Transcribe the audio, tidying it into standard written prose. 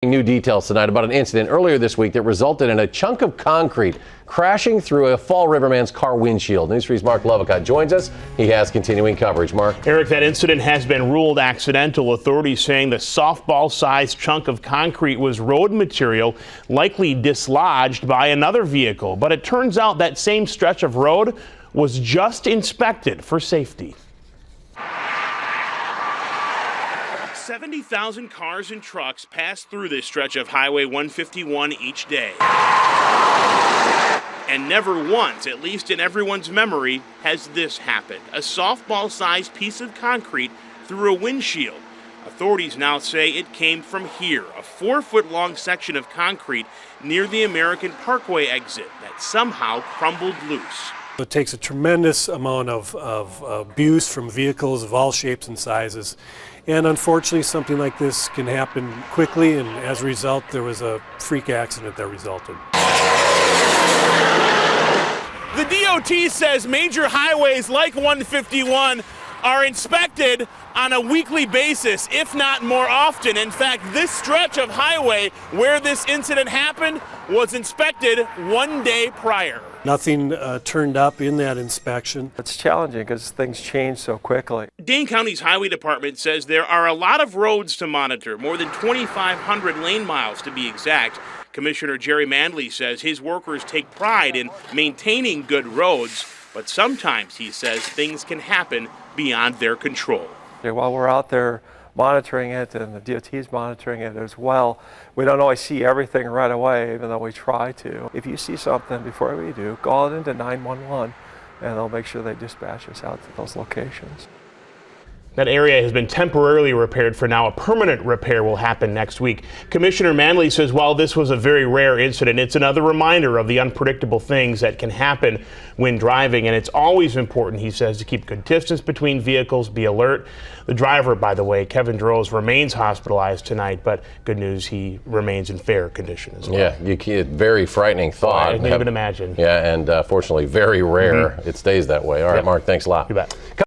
New details tonight about an incident earlier this week that resulted in a chunk of concrete crashing through a Fall River man's car windshield. News 3's Marc Lovicott joins us. He has continuing coverage. Mark. Eric, that incident has been ruled accidental. Authorities saying the softball-sized chunk of concrete was road material, likely dislodged by another vehicle. But it turns out that same stretch of road was just inspected for safety. 70,000 cars and trucks pass through this stretch of Highway 151 each day. And never once, at least in everyone's memory, has this happened. A softball-sized piece of concrete through a windshield. Authorities now say it came from here, a 4-foot-long section of concrete near the American Parkway exit that somehow crumbled loose. It takes a tremendous amount of abuse from vehicles of all shapes and sizes. And unfortunately, something like this can happen quickly, and as a result, there was a freak accident that resulted. The DOT says major highways like 151 are inspected on a weekly basis, if not more often. In fact, this stretch of highway where this incident happened was inspected one day prior. Nothing turned up in that inspection. It's challenging because things change so quickly. Dane County's Highway Department says there are a lot of roads to monitor, more than 2,500 lane miles to be exact. Commissioner Jerry Manley says his workers take pride in maintaining good roads, but sometimes, he says, things can happen beyond their control. While we're out there monitoring it, and the DOT is monitoring it as well, we don't always see everything right away, even though we try to. If you see something before we do, call it into 911, and they'll make sure they dispatch us out to those locations. That area has been temporarily repaired for now. A permanent repair will happen next week. Commissioner Manley says while this was a very rare incident, it's another reminder of the unpredictable things that can happen when driving. And it's always important, he says, to keep good distance between vehicles, be alert. The driver, by the way, Kevin Droz, remains hospitalized tonight, but good news, he remains in fair condition as well. Yeah, you can't, very frightening thought. I can't even imagine. Yeah, and fortunately very rare. It stays that way. All right, Mark, thanks a lot. You bet.